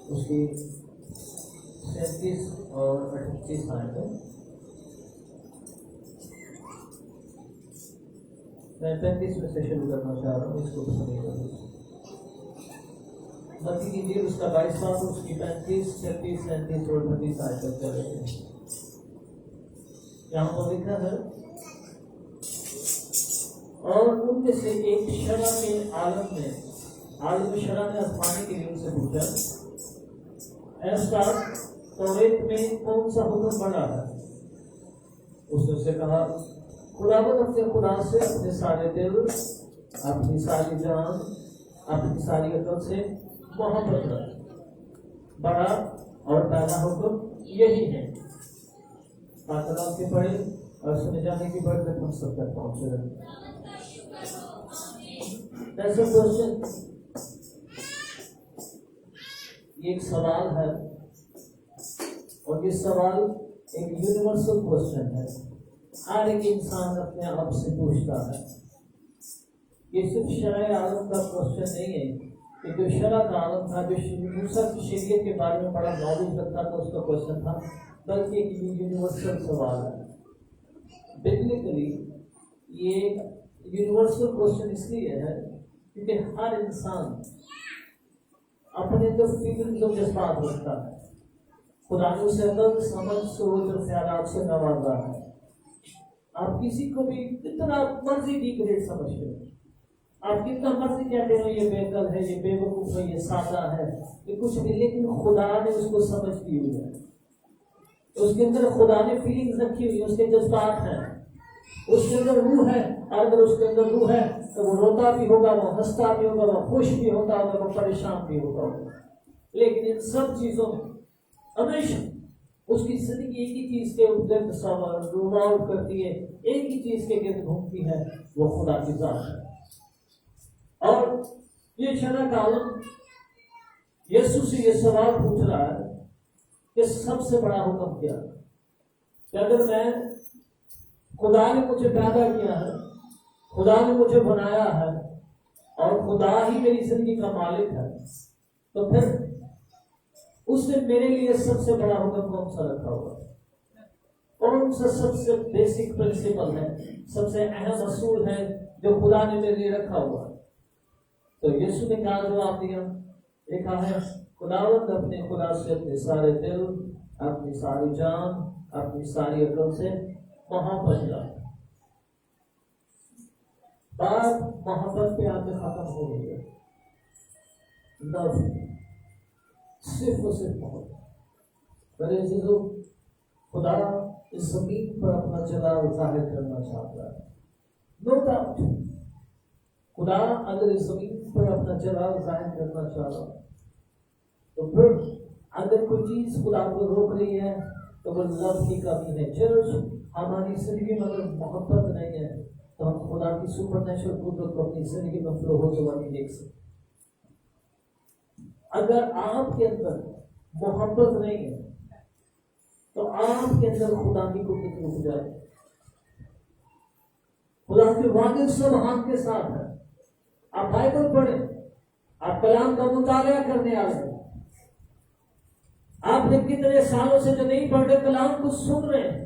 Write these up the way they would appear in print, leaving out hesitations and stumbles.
उसकी 37 और 38 आयत है। मैं 35 में से शुरू करना चाह रहा हूँ, इसको सुनिएगा। मत्ती की इंजील उसका 22वां, उसकी 35, 36, 37 और 38 आयत तक चलेंगे। यहाँ पर लिखा है, और उनमें से एक शरा के आलम शरा ने आसमानी के लिए उनसे पूछा, ऐसा तौरेत में कौन सा हुक्म बना है? उसने उसे कहा, खुदावंद अपने खुदा से अपने सारे दिल, अपनी सारी जान, अपनी सारी अकल से मोहब्बत रख। बड़ा और पहला हुक्म यही है। पातलाव के पढ़े और सुने जाने की बढ़ तक हम सब तक पहुंचे रहे। क्वेश्चन, ये एक सवाल है और ये सवाल एक यूनिवर्सल क्वेश्चन है। हर एक इंसान अपने आप से पूछता है। ये सिर्फ शरअ आलम का क्वेश्चन नहीं है कि जो शरअ का आलम था, जो मूसा की शरीयत के बारे में बड़ा नॉलेज रखता था, उसका क्वेश्चन था, बल्कि एक यूनिवर्सल सवाल है। बिब्लिकली ये यूनिवर्सल क्वेश्चन इसलिए है क्योंकि हर इंसान अपने जो फीलिंग्स और जज्बात रखता है, खुदा ने उसे अकल, समझ, सोच और ख्यालात से नवाजा है। आप किसी को भी कितना मर्जी डिग्रेड समझते हो, आप कितना मर्जी कहते हो ये बेअकल है, ये बेवकूफ है, ये सादा है, ये कुछ भी, लेकिन खुदा ने उसको समझ दी हुई है। उसके अंदर खुदा ने फीलिंग्स रखी हुई है, उसके जज्बात हैं, उसके अंदर रूह है। और अगर उसके अंदर रूह है तो वो रोता भी होगा, वो हंसता भी होगा, वो खुश भी होता होगा, वो परेशान भी होगा। लेकिन इन सब चीजों में हमेशा उसकी जिंदगी एक ही चीज के गिर्द रिवॉल्व करती है, एक ही चीज के गिर्द घूमती है, वो खुदा की जात है। और ये शरअ का आलम यीशु से ये सवाल पूछ रहा है कि सबसे बड़ा हुक्म क्या है? कि अगर मैं, खुदा ने मुझे पैदा किया है, खुदा ने मुझे बनाया है और खुदा ही मेरी जिंदगी का मालिक है, तो फिर उसने मेरे लिए सबसे बड़ा हुक्म कौन सा रखा हुआ है? कौन सा सबसे बेसिक प्रिंसिपल है, सबसे अहम असूल है जो खुदा ने मेरे लिए रखा हुआ है? तो यीशु ने क्या जवाब दिया? लिखा है, खुदावंद अपने खुदा से अपने सारे दिल, अपनी सारी जान, अपनी सारी अकल से मोहब्बत रख। बात मोहब्बत पे आके खत्म हो गई है। लव, सिर्फ और सिर्फ मोहब्बत। मेरे अजीजों, खुदा इस जमीन पर अपना जलाल जाहिर करना चाहता है, नो डाउट। खुदा अगर इस जमीन पर अपना जलाल जाहिर करना चाह रहा है, तो फिर अगर कोई चीज खुदा को रोक रही है तो वो लव की कमी है। चर्च, हमारी जिंदगी में अगर मोहब्बत नहीं है तो हम खुदा की सुपरनेचुरल कुदरत को अपनी जिंदगी में फ्लो होते हुए नहीं देख सकते। अगर आपके अंदर मोहब्बत नहीं है तो आपके अंदर खुदा की कुदरत रुक जाए। खुदा के वादे सब आपके साथ है। आप बाइबल पढ़े, आप कलाम का मुताला करने आ गए, आपने कितने सालों से जो नहीं पढ़ रहे कलाम को सुन रहे हैं,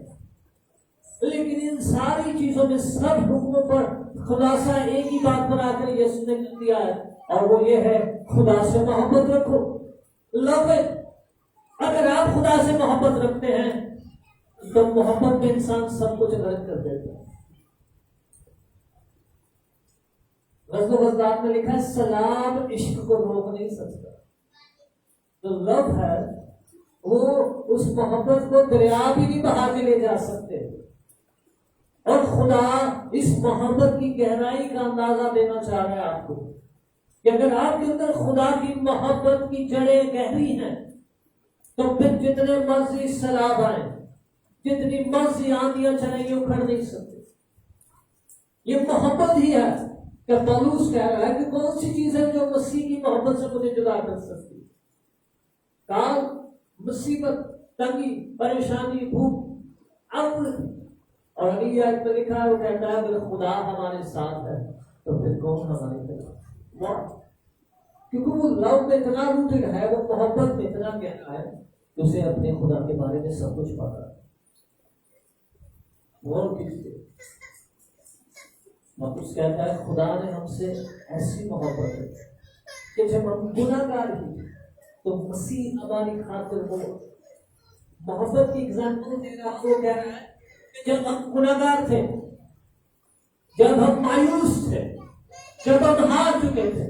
लेकिन इन सारी चीजों में, सब हुक्मों पर खुलासा एक ही बात पर आकर यीशु ने दिया है, और वो ये है, खुदा से मोहब्बत रखो। Love it. अगर आप खुदा से मोहब्बत रखते हैं तो मोहब्बत में इंसान सब कुछ गलत कर देता है। रज़्क़ में लिखा है, सलाम इश्क को रोक नहीं सकता। तो लव है, वो उस मोहब्बत को दरिया भी नहीं बहा के ले जा सकते। और खुदा इस मोहब्बत की गहराई का अंदाजा देना चाह रहा है आपको कि अगर आपके अंदर खुदा की मोहब्बत की जड़ें गहरी हैं तो फिर जितने मर्जी सैलाब आए, जितनी मर्जी आंधियां चले, ये उखड़ नहीं सकते। ये मोहब्बत ही है कि पौलुस कह रहा है कि कौन सी चीज है जो मसीह की मोहब्बत से मुझे जुदा कर सकती? काल, मुसीबत, तंगी, परेशानी, भूख, अम्ल। और अभी आयत में लिखा है, वो कहता है अगर खुदा हमारे साथ है तो फिर कौन हमारे खिलाफ? क्योंकि वो लव में इतना रूटेड है, वो मोहब्बत में इतना गहरा है कि उसे अपने खुदा के बारे में सब कुछ पता है। वो किससे कुछ कहता है, खुदा ने हमसे ऐसी मोहब्बत है कि जब हम गुनाहगार ही तो मसीह हमारी खातिर वो मोहब्बत की एग्जाम्पल दे रहा है। वो कह रहा है कि जब हम गुनाहगार थे, जब हम मायूस थे, जब हम हार चुके थे,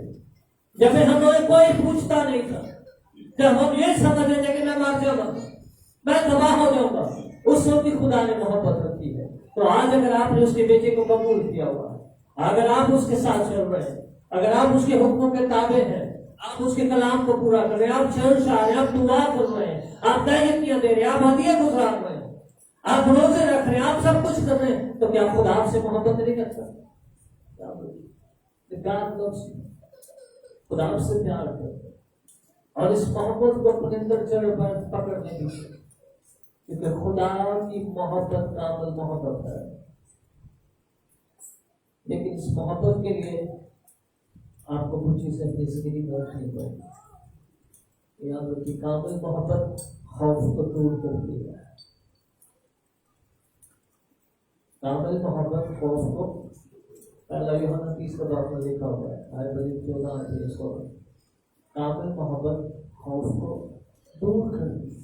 जब हमें कोई पूछता नहीं था, जब हम ये समझ रहे थे कि मैं मर जाऊंगा, मैं तबाह हो जाऊंगा, उस वक्त भी खुदा ने मोहब्बत रखी है। तो आज अगर आपने उसके बेटे को कबूल किया हुआ, अगर आप उसके साथ चल रहे हैं, अगर आप उसके हुक्मों के ताबे हैं, आप उसके कलाम को पूरा कर रहे हैं, आप चर्च आ रहे हैं, आप दुआ कर रहे हैं, आप दैनिकियां दे रहे हैं, आप हदिया गुजार रहे हैं, आप रोजे रख रहे हैं, आप सब कुछ कर रहे हैं, तो क्या खुदा आपसे मोहब्बत नहीं करता? खुदा आपसे प्यार करता है और इस मोहब्बत को अपने अंदर जड़ पर पकड़ने की, क्योंकि खुदा की मोहब्बत कामिल मोहब्बत है। लेकिन इस मोहब्बत के लिए आपको कुछ चीजें अपनी जिंदगी में रखनी पड़ेगी। याद रखिए, कामिल मोहब्बत खौफ को दूर करती है। कामिल मोहब्बत खौफ को, पहला यूहन्ना 30 का बात में लिखा हुआ है, आए बड़ी 14 से 16। कामिल मोहब्बत खौफ को दूर करती है।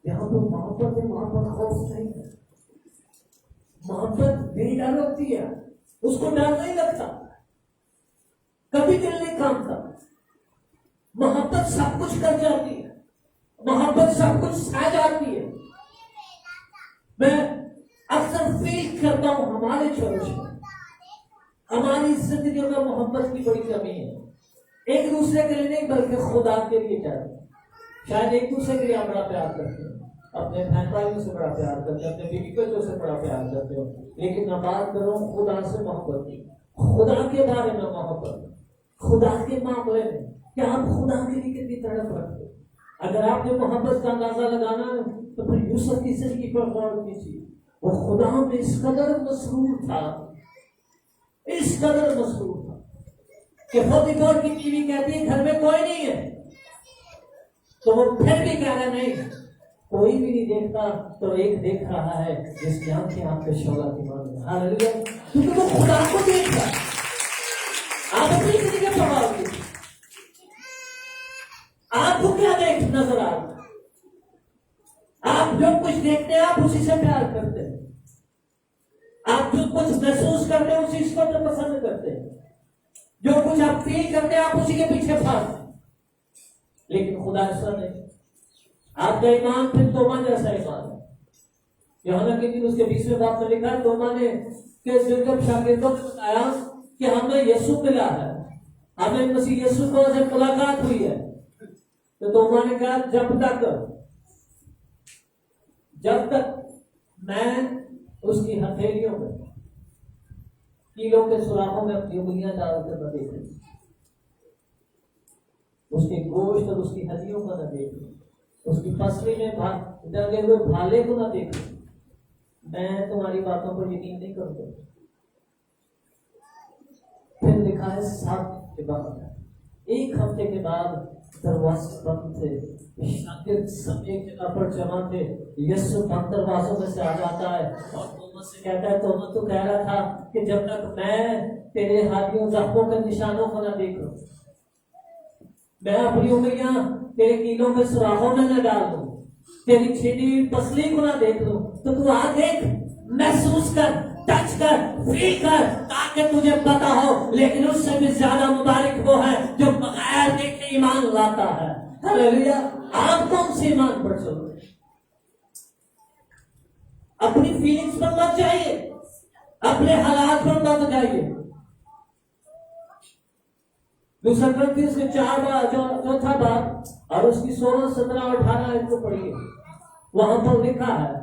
यहाँ पर मोहब्बत है, वहां पर खौफ नहीं है। मोहब्बत बेडर होती है, उसको डर नहीं लगता, कभी दिल नहीं कांपता। मोहब्बत सब कुछ कर जाती है, मोहब्बत सब कुछ सह जाती है। मैं अक्सर फील करता हूं हमारे चर्च में, हमारी जिंदगी में मोहब्बत की बड़ी कमी है। एक दूसरे के लिए नहीं, बल्कि खुदा के लिए करते हैं। शायद एक दूसरे के लिए आप बड़ा प्यार करते हैं, अपने बहन भाइयों से बड़ा प्यार करते हैं, अपने बीवी बच्चों से बड़ा प्यार करते हो, लेकिन मैं बात करूं खुदा से मोहब्बत की, खुदा के बारे में मोहब्बत, खुदा के मामले में कि आप खुदा के लिए कितनी तड़प रखते हो। अगर आपने मोहब्बत का अंदाजा लगाना है तो फिर यूसुफ की जिंदगी पर गौर कीजिए। वो खुदा में इस कदर मसरूर था, इस कदर मसरूर था कि पोतीफर की बीवी कहती है घर में कोई नहीं है, तो वो फिर भी कह रहा नहीं, कोई भी नहीं देखता, तो एक देख रहा है जिसकी आंखें आपके शोला की मांग। हालेलुया, क्योंकि वो खुदा को देख रहा है। आप अपनी जिंदगी का प्रभाव कीजिए, आपको क्या देख नजर आ रहा है? आप जो कुछ देखते हैं आप उसी से प्यार करते हैं, आप जो कुछ महसूस करते हैं उसी को तो पसंद करते हैं, जो कुछ आप फील करते हैं आप उसी के पीछे भागते हैं। लेकिन खुदा ऐसा नहीं। आपका ईमान फिर तोमा जैसा ईमान है। यूहन्ना के दिन उसके 20वें बाब में लिखा है, तोमा ने कि जब शागिर्दों ने बताया कि हमें यीशु मिला है, हमें मसीह यीशु को जब मुलाकात हुई है, तो तोमा ने कहा जब तक मैं उसकी हथेलियों में कीलों के सुराखों में अपनी उंगलियां डालकर न देखूं, उसके गोश्त और उसकी हड्डियों को न देखूं, उसकी पसली में डगे हुए भाले को न देखूं, मैं तुम्हारी बातों पर यकीन नहीं करूंगा। फिर लिखा है 7 के बाद 1 हफ्ते के बाद दरवाजे बंद थे, शागिर्द सब एक जगह पर जमा थे, यीशु बंद दरवाजों में से आ जाता है और तोमा से कहता है, तोमा तो कह रहा था कि जब तक मैं तेरे हाथियों जख्मों के निशानों को न देखूं, मैं अपनी उंगलियां तेरे कीलों के सुराखों में न डाल दूं, तेरी छिड़ी पसली को न देख लूं, तो तू आ देख, महसूस कर, टच कर, फील कर, ताकि तुझे पता हो। लेकिन उससे भी ज्यादा मुबारक वो है जो बगैर देखे ईमान लाता है। हालेलुया, आप कौन से ईमान पर चल रहे? अपनी फीलिंग्स पर मत जाइए, अपने हालात पर मत जाइए। दूसरा ग्रंथी उसके 4 चौथा बाब और उसकी 16, 17 और 18 को पढ़िए। वहां पर लिखा है,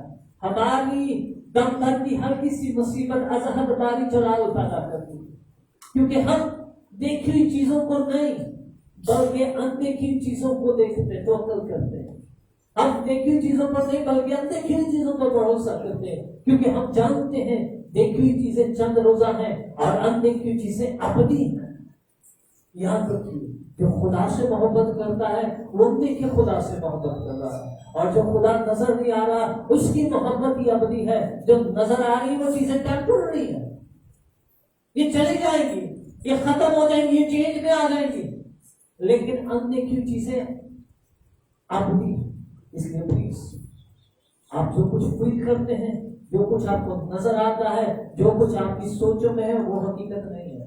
हमारी दम भर की हर किसी मुसीबत अजहद बारी जलाल पैदा करती है, क्योंकि हम देखी हुई चीजों को नहीं बल्कि अनदेखी हुई चीजों को देखते तवक्कुल करते हैं। हम देखी हुई चीजों पर नहीं बल्कि अनदेखी हुई चीजों पर भरोसा करते हैं, क्योंकि हम जानते हैं देखी हुई चीजें चंद रोजा हैं और अनदेखी हुई चीजें अबदी हैं। याद रखिए, जो खुदा से मोहब्बत करता है वो देखिए खुदा से मोहब्बत कर रहा है, और जो खुदा नजर नहीं आ रहा उसकी मोहब्बत ही अबदी है। जो नजर आ रही वो चीजें टेम्पररी है, ये चली जाएगी, ये खत्म हो जाएंगी, ये चेंज में आ जाएंगी, लेकिन अन्य की चीजें अबदी। इसलिए प्लीज आप जो कुछ फील करते हैं, जो कुछ आपको नजर आता है, जो कुछ आपकी सोचों में है, वो हकीकत नहीं है,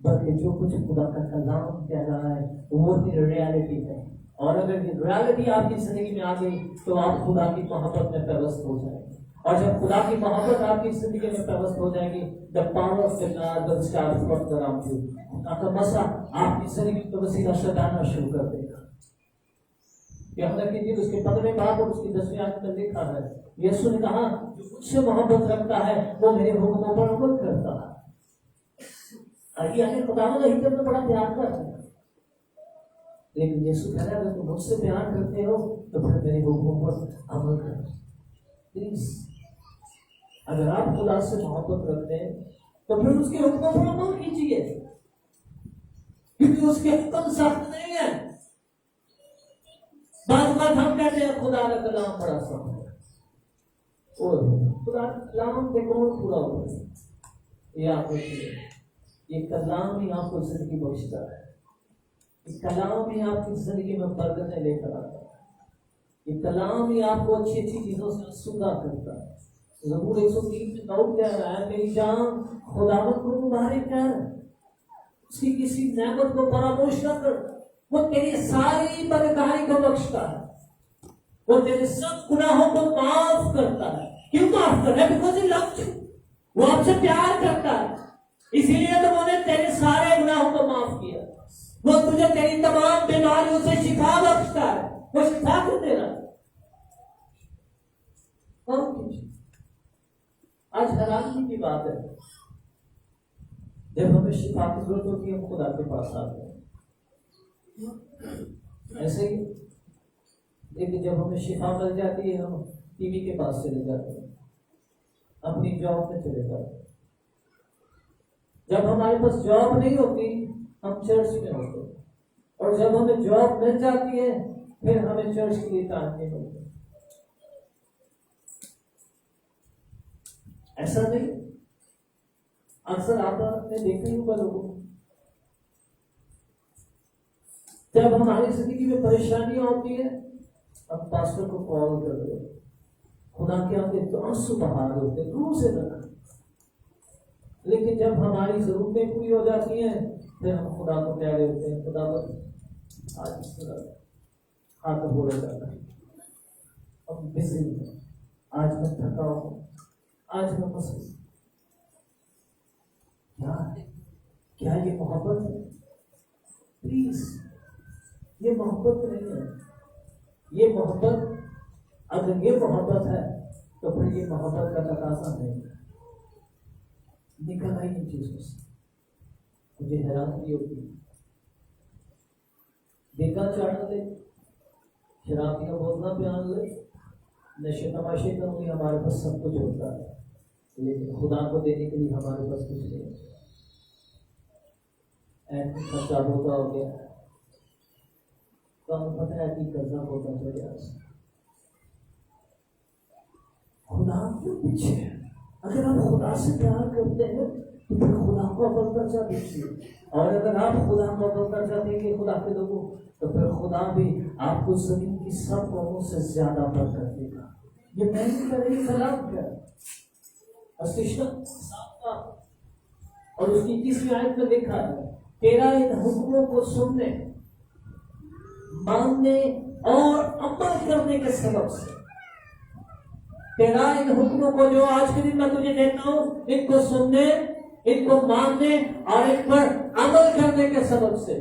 बल्कि जो कुछ खुदा का कलाम कह रहा है वो ही रियलिटी है। और अगर ये रियलिटी आपकी जिंदगी में आ गई तो आप खुदा की मोहब्बत में प्रवस्त हो जाएंगे, और जब खुदा की मोहब्बत आपकी जिंदगी में प्रवस्त हो जाएगी, the power of God will start work around you. आपका मसला आपकी जिंदगी को वसीला से डालना शुरू कर देगा। यहाँ तक कि उसके 15वें बाब और उसकी 10वें आयत में लिखा है, यीशु ने कहा जो मुझसे मोहब्बत रखता है वो मेरे हुक्मों पर अमल करता है। यानी खुदा ने हिजरत में बड़ा प्यार करता है, लेकिन यीशु कह रहा है अगर तुम मुझसे प्यार करते हो तो फिर मेरे हुक्मों पर अमल करो। प्लीज अगर आप खुदा से मोहब्बत रखते हैं तो फिर उसके हुक्मों पर अमल कीजिए, क्योंकि उसके हुक्म सख्त नहीं है। बात हम कहते हैं खुदा का कलाम बड़ा सख्त है, और खुदा का कलाम देखो पूरा हो ये आपको, ये कलाम ही आपको जिंदगी बख्शता है, ये कलाम ही आपकी जिंदगी में बरकतें लेकर आता है, ये कलाम ही आपको अच्छी अच्छी चीजों से आसूदा करता है। ज़बूर 103 में दाऊद कह रहा है, मेरी जान खुदावंद को मुबारक कर, उसकी किसी नेमत को फरामोश न कर, वो तेरी सारी बदकारी को बख्शता है, वो तेरे सब गुनाहों को माफ करता है। क्यों माफ कर रहा है? बिकॉज़ ही लव्स यू, वो आपसे प्यार करता है, इसीलिए तो उन्होंने तेरे सारे गुनाहों को माफ किया। वो तुझे तेरी तमाम बीमारियों से शिफा बख्शता है, वो शिफा क्यों दे रहा है? आज हैरानी की बात है, जब हमें शिफा की जरूरत होती है हम खुदा के पास आते हैं, ऐसे ही। लेकिन जब हमें शिफा मिल जाती है हम टीवी के पास चले जाते हैं, अपनी जॉब में चले जाते हैं। जब हमारे पास जॉब नहीं होती हम चर्च में होते हैं, और जब हमें जॉब मिल जाती है फिर हमें चर्च के लिए टाइम नहीं मिलता। ऐसा नहीं, अक्सर आपने देखा ही होगा लोगों, जब हमारी जिंदगी में परेशानियां होती है हम पास्टर को कॉल कर रहे हो, खुदा के आगे तो आंसू बहा रहे होते दूर से तक, लेकिन जब हमारी जरूरतें पूरी हो जाती हैं फिर हम खुदा को कह रहे होते हैं, खुदा आज हाथ बोले जाता है, अब बिजी हूं, आज मैं थका हूं, आज मैं मसरूफ। क्या ये मोहब्बत है? प्लीज ये मोहब्बत नहीं है। ये मोहब्बत, अगर ये मोहब्बत है तो फिर ये मोहब्बत का तकाजा नहीं है। निकल आई इन चीजों से, मुझे हैरानी होती है। देखा चाट ले, शराब की बोतला प्यान ले, नशे तमाशे करूंगी, हमारे पास सब कुछ होता है, लेकिन खुदा को देने के लिए हमारे पास कुछ नहीं है। खर्चा होता हो गया तो हमें पता है कि कर्जा होता चले गया। खुदा क्यों पीछे है? अगर आप खुदा से प्यार करते हैं तो फिर खुदा को अपना दर्जा दीजिए, और अगर आप खुदा को अपना दर्जा देंगे खुदा के लोगों, तो फिर खुदा भी आपको जमीन की सब कौमों से ज्यादा बरकत देगा। ये नहीं करेगी सलाम कर और उसकी 30वीं आयत में लिखा है, तेरा इन हुक्मों को सुनने, मानने और अमल करने के सबब से, तेरा इन हुक्मों को जो आज के दिन मैं तुझे देता हूं, इनको सुनने, इनको मानने और इन पर अमल करने के सबब से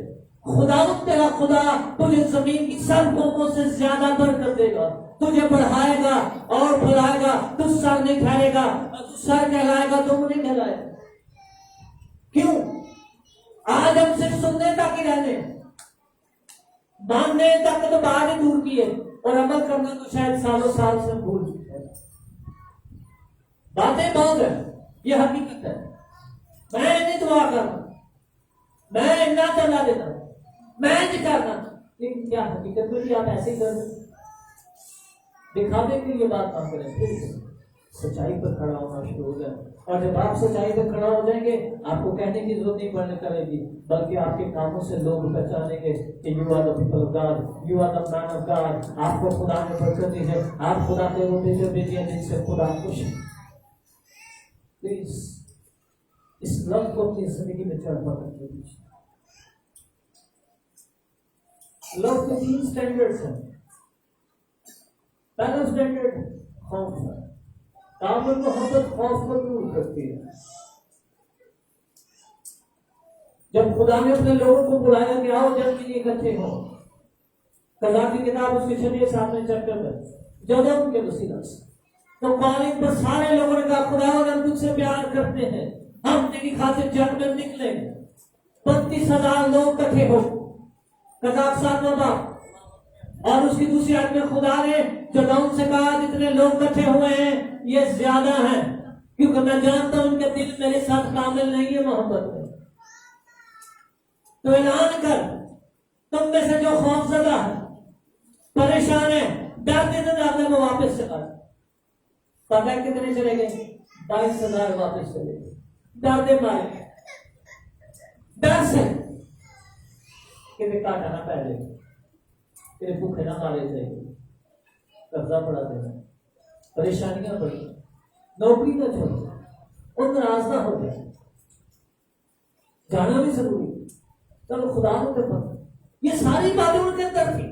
खुदावंद तेरा खुदा तुझे जमीन की सब कौमों से ज्यादा बरकत देगा, तुझे बढ़ाएगा और बढ़ाएगा। तू सर नहीं ठहरेगा, तू सर कहलाएगा तो नहीं कहलाएगा। क्यों? आज हम सिर्फ सुनने तक ही रहने, मानने तक तो बाहर ही दूर किए, और अमल करना तो शायद सालों साल से भूल चुके हैं। बातें बहुत है, ये हकीकत है। मैं नहीं दुआ कर रहा, मैं इतना चला देता हूं, मैं दिखाता। लेकिन क्या हकीकत में भी आप ऐसे ही कर रहे, दिखावे के लिए बात ना करें, फिर सच्चाई पर खड़ा होना शुरू हो जाए। और जब आप सच्चाई पर खड़ा हो जाएंगे, आपको कहने की जरूरत नहीं पड़ने करेगी, बल्कि आपके कामों से लोग पहचानेंगे कि you are the people of God, you are the man of God. आपको खुदा ने बरकत दी है, आप खुदा के वो बेटे बेटी हैं जिनसे खुदा खुश है। प्लीज इस लव को अपनी जिंदगी में चढ़ दीजिए। लव के 3 स्टैंडर्ड्स हैं। पहला स्टैंडर्ड खौफ है। कामुल मोहब्बत खौफ को दूर करती है। जब खुदा ने अपने लोगों को बुलाया कि आओ जब के लिए इकट्ठे हो, कला की किताब उसके 6-7 चैप्टर में जब उनके वसीला से, तो कॉलिंग पर सारे लोगों ने कहा खुदा हम तुझसे प्यार करते हैं, हम तेरी खातिर जंग में निकलेंगे। 32,000 लोग इकट्ठे हो, कताब 7 और उसकी दूसरी आयत में खुदा ने जदाउन से कहा जितने लोग इकट्ठे हुए हैं ये ज्यादा है, क्योंकि मैं जानता हूं उनके दिल मेरे साथ कामिल नहीं है मोहब्बत में। तो ऐलान कर, तुम में से जो खौफजदा है, परेशान है, डरते डरते वो वापस चला। पता है कितने चले गए? 22,000 वापस चले गए, डरते मारे, डर से कि काटा ना पहले, तेरे भूखे ना मारे जाएंगे, कर्जा पड़ा देना, परेशानियां बढ़ी, नौकरी ना छोड़, और नाराज ना हो जाए, जाना भी जरूरी। चलो खुदा होते पर ये सारी बातें उनके अंदर थी,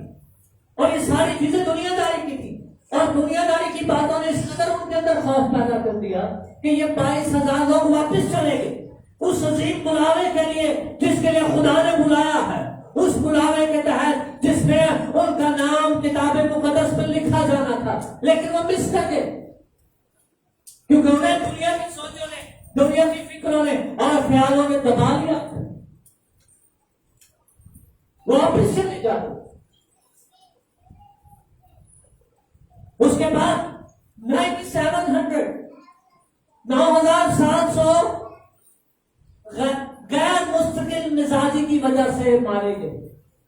और ये सारी चीजें दुनियादारी की थी, और दुनियादारी की बातों ने इस कदर उनके अंदर खौफ पैदा कर दिया कि ये 22,000 लोग वापस चले गए उस अजीम बुलावे के लिए जिसके लिए खुदा ने बुलाया है, उस बुलावे के तहत जिसमें उनका नाम किताब मुकद्दस में लिखा जाना था, लेकिन वो मिस कर गए क्योंकि उन्हें दुनिया की सोचों ने, दुनिया की फिक्रों ने और ख्यालों ने दबा लिया। वापस चले जाओ। उसके बाद 9,700 गैर मुस्तकिल मिजाजी की वजह से मारे गए।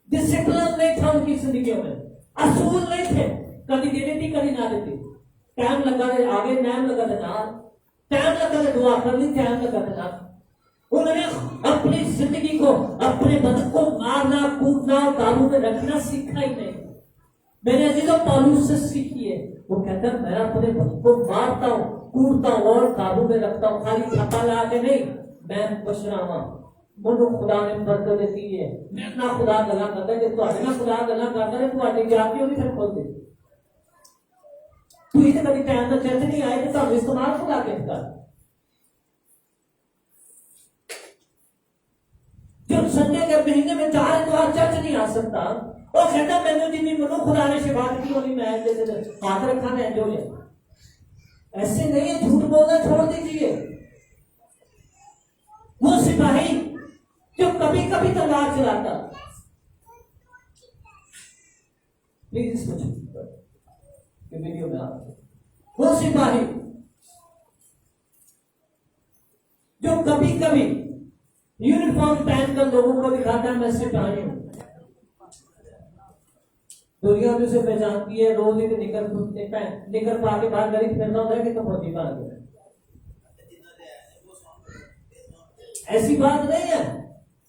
डिसिप्लिन नहीं था उनकी जिंदगियों में, असूल नहीं थे, कभी देने थी कभी ना देती, टाइम लगा दे आगे, टाइम लगा देना, टाइम लगा दे दुआ करनी, टाइम लगा देना। उन्होंने अपनी जिंदगी को, अपने बदन को मारना, कूदना और काबू में रखना सीखा ही नहीं। मैंने अजीजों पौलुस से सीखी है, वो कहता है मैं अपने बदन को मारता हूँ, कूदता हूँ और काबू में रखता हूँ, खाली थप्पा ला के नहीं, मैं बशरावा मनु खुदा ने बरकत दी है। मैं ना खुदा गला करता है, तुम्हारे ना खुदा गला करता है, तुम्हारी जाती होगी फिर खोल दे तू इसे कभी टाइम में चर्च नहीं आए तो इस्तेमाल खुदा के कर। जो संडे के महीने में 4 बार चर्च नहीं आ सकता, और कहता मैंने जितनी मनु खुदा ने शिफा की होनी, मैं जैसे हाथ रखा मैं जो ऐसे नहीं है, झूठ बोलना छोड़ दीजिए। वो सिपाही जो कभी कभी तलवार चलाता, प्लीज इसको वीडियो में आप, वो सिपाही जो कभी कभी यूनिफॉर्म पहनकर लोगों को दिखाता है मैं सिपाही हूं, दुनिया में उसे पहचानती है, रोज एक निकर पा के बाहर गरीब फिरना होता है कि तो फौजी पा गया। ऐसी बात नहीं है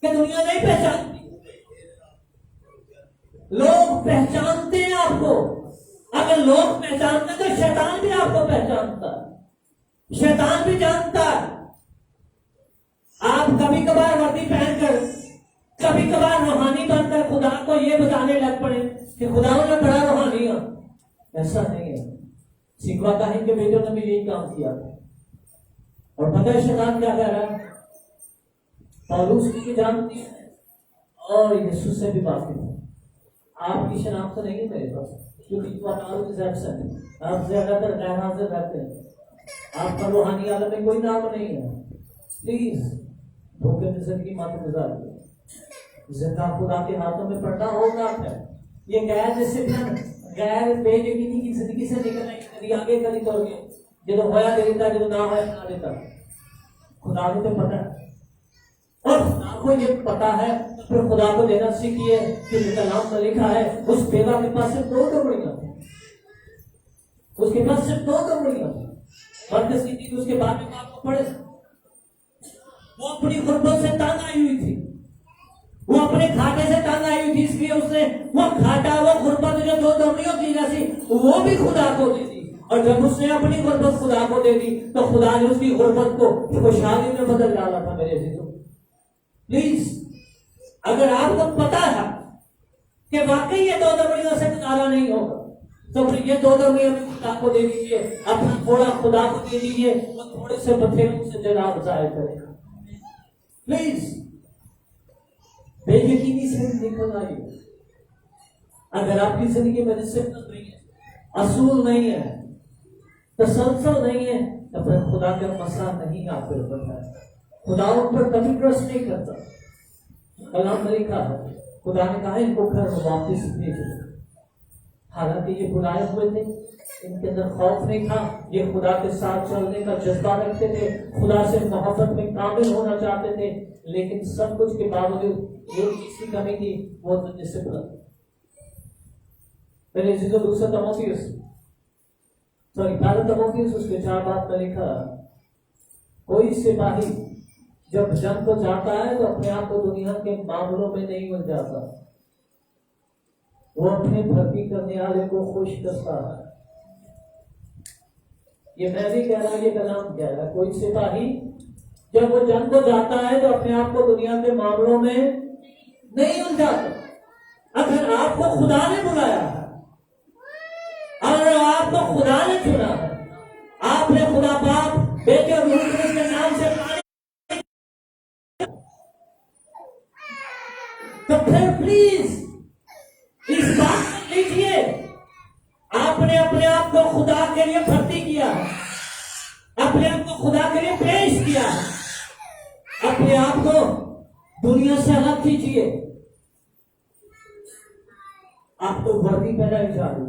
कि दुनिया नहीं पहचानती, लोग पहचानते हैं आपको। अगर लोग पहचानते तो शैतान भी आपको पहचानता, शैतान भी जानता है। आप कभी कभार वर्दी पहनकर, कभी कभार रूहानी बनकर खुदा को ये बताने लग पड़े कि खुदा ने बड़ा रूहानी है, ऐसा नहीं है। सिकवा काहिन के बेटों ने भी यही काम किया और पता है शैतान क्या कह रहा है? पौलुस की जानती है और यीशु से भी बात है, आपकी शनाख्त नहीं है मेरे पास, क्योंकि आप ज्यादातर गैर हाजिर रहते हैं, आपका रूहानी आलम में कोई नाम नहीं है। प्लीज धोखे में जिंदगी मत गुजारिए, जिंदा खुदा के हाथों में पड़ना होगा है। ये गैर डिसिप्लिन, गैर बेयकीनी की जिंदगी से निकलना, कभी आगे कभी तो जो होया दे देता, जो ना होया ना देता, खुदा को तो पता है। और आपको ये पता है, फिर खुदा को देना सीखिए कि कलाम में लिखा है उस बेवा के पास सिर्फ 2 दमड़ियां थी, उसके पास सिर्फ 2 दमड़ियां थी। बदनसीबी उसके बाद में आपको पढ़े, वो अपनी गुर्बत से तंग आई हुई थी, वो अपने घाटे से तंग आई हुई थी, इसलिए उसने वो घाटा, वो गुर्बत जो 2 दमड़ियों की जैसी, वो भी खुदा को दे दी। और जब उसने अपनी गुर्बत खुदा को दे दी तो खुदा ने उसकी गुर्बत को खुशहाली में बदल डाला था। मेरे अजीजों, प्लीज, अगर आपको पता है कि वाकई ये 2 दमड़ियों से गुजारा नहीं होगा, तो फिर ये 2 दमड़ियों भी खुदा को दे दीजिए, अपना थोड़ा खुदा को दे दीजिए, वो थोड़े से बथेरों से जनाब जाहिर करेगा। प्लीज, बेयकीनी से निकल आइए। अगर आपकी जिंदगी में डिसिप्लिन नहीं है, असूल नहीं है, तसलसल नहीं है, तो फिर खुदा का मसला नहीं आपके ऊपर है। खुदा उन पर कभी ट्रस्ट नहीं करता। कलाम में लिखा है, खुदा ने कहा इनको घर वापस भेजो। हालांकि ये बुलाए हुए थे, इनके अंदर खौफ नहीं था, ये खुदा के साथ चलने का जज्बा रखते थे, खुदा से मोहब्बत में काबिल होना चाहते थे, लेकिन सब कुछ के बावजूद एक चीज की कमी थी, वो तो डिसिप्लिन। मेरे अजीजों, दूसरा तीमुथियुस पहला तीमुथियुस उसके 4 बात में लिखा, कोई सिपाही जब जंग को जाता है तो अपने आप को दुनिया के मामलों में नहीं उलझ जाता, वो अपने भर्ती करने वाले को खुश करता है। ये मैं भी कह रहा हूं, ये कलाम कह रहा है, कोई सिपाही जब वो जंग को जाता है तो अपने आप को दुनिया के मामलों में नहीं उलझाता। अगर आपको खुदा ने बुलाया है, अगर आपको खुदा ने चुना है, आपने खुदा बाप बेटे और रूह के नाम से, तो फिर प्लीज इस बात को लीजिए, आपने अपने आप को खुदा के लिए भर्ती किया है, अपने आप को खुदा के लिए पेश किया है, अपने आप को दुनिया से अलग कीजिए। आपको वर्दी पहनाई जा रही,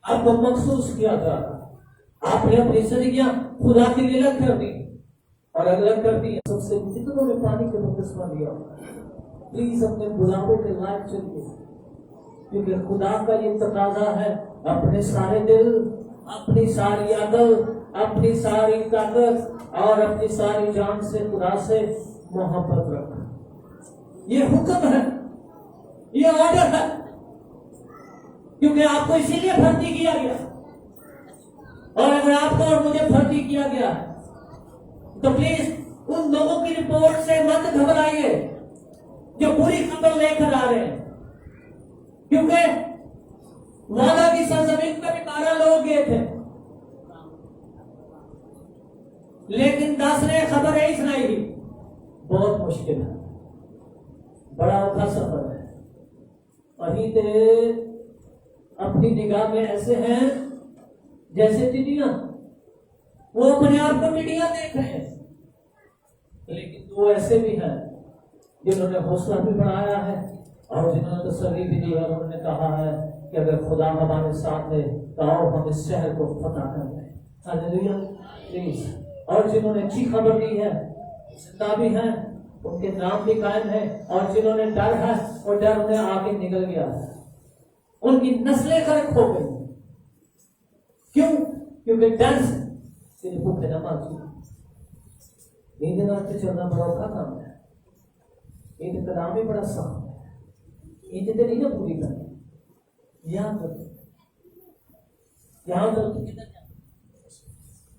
आपको महसूस किया जा रहा, आपने अपनी जिंदगियां खुदा के लिए अलग कर दी और अलग कर दी। सबसे जितनों ने पानी के बपतिस्मा लिया, प्लीज अपने बुलावों के लायक चलिए, क्योंकि खुदा का ये तकाजा है, अपने सारे दिल, अपनी सारी अकल, अपनी सारी ताकत और अपनी सारी जान से खुदा से मोहब्बत रखना। ये हुक्म है, ये ऑर्डर है, क्योंकि आपको इसीलिए भर्ती किया गया। और अगर आपको और मुझे भर्ती किया गया तो प्लीज उन लोगों की रिपोर्ट से मत घबराइए जो बुरी खबर लेकर आ रहे हैं, क्योंकि वादा की सरजमीन पर भी 12 लोग गए थे, लेकिन 10 ने खबर यही सुनाई थी। बहुत मुश्किल है, बड़ा औखा सफर है। वही थे अपनी निगाह में ऐसे हैं जैसे टिड्डियां, वो अपने आप को टिड्डियां देख रहे हैं, लेकिन वो ऐसे भी हैं जिन्होंने हौसला भी बढ़ाया है और जिन्होंने तसल्ली भी दी है। उन्होंने कहा है कि अगर खुदा हमारे साथ है तो आओ हम इस शहर को फतह कर लें। Hallelujah, please. और जिन्होंने अच्छी खबर दी है, जिंदा भी हैं, उनके नाम भी कायम है, और जिन्होंने डर है और डर उन्हें आगे निकल गया है, उनकी नस्लें खत्म हो गई। क्यों? क्योंकि डर से भूखे न मांगी। इन रास्ते चलना बड़ा औखा काम है, एक कलाम भी बड़ा सख्त है, ये जितने नहीं ना पूरी करनी। यहाँ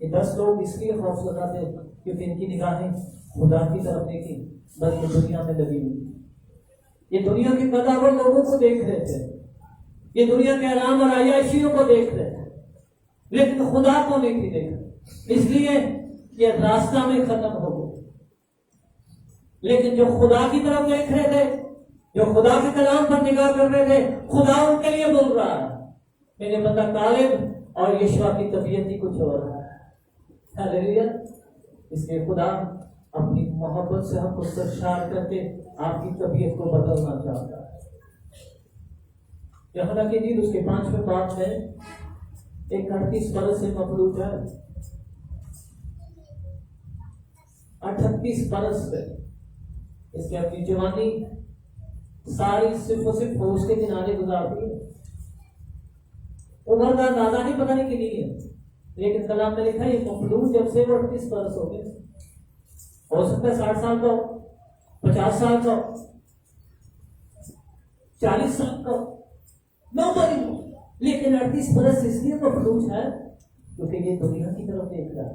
ये 10 लोग इसलिए खौफ लगाते क्योंकि इनकी निगाहें खुदा की तरफ देखी, बल्कि दुनिया में लगी हुई। ये दुनिया के कदावर लोगों को देख रहे थे, ये दुनिया के आराम और आयाशियों को देख रहे थे, लेकिन खुदा को नहीं थी देखा, इसलिए ये रास्ता में खत्म हो गया। लेकिन जो खुदा की तरफ देख रहे थे, जो खुदा के कलाम पर निगाह कर रहे थे, खुदा उनके लिए बोल रहा है। मेरे बंदा कालिब और यीशुआ की तबीयत ही कुछ और है। हालेलुया। इसलिए खुदा अपनी मोहब्बत से हमको सरशार करके आपकी तबीयत को बदलना चाहता है। यहोना की नींद उसके 5वें बाब में एक 38 बरस से मखलूक है, 38 बरस से इसने अपनी जवानी सारी सिर्फ और सिर्फ होश के किनारे गुजार दी है। उम्र का अंदाजा नहीं, पता नहीं कितनी है, लेकिन कलाम में लिखा है ये मखलूक जब से वो 38 बरस हो गए, हो सकता है 60 साल का हो, 50 साल का हो, 40 साल का हो, नौकरी, लेकिन 38 बरस इसलिए मखलूक है क्योंकि ये दुनिया की तरफ देख रहा है।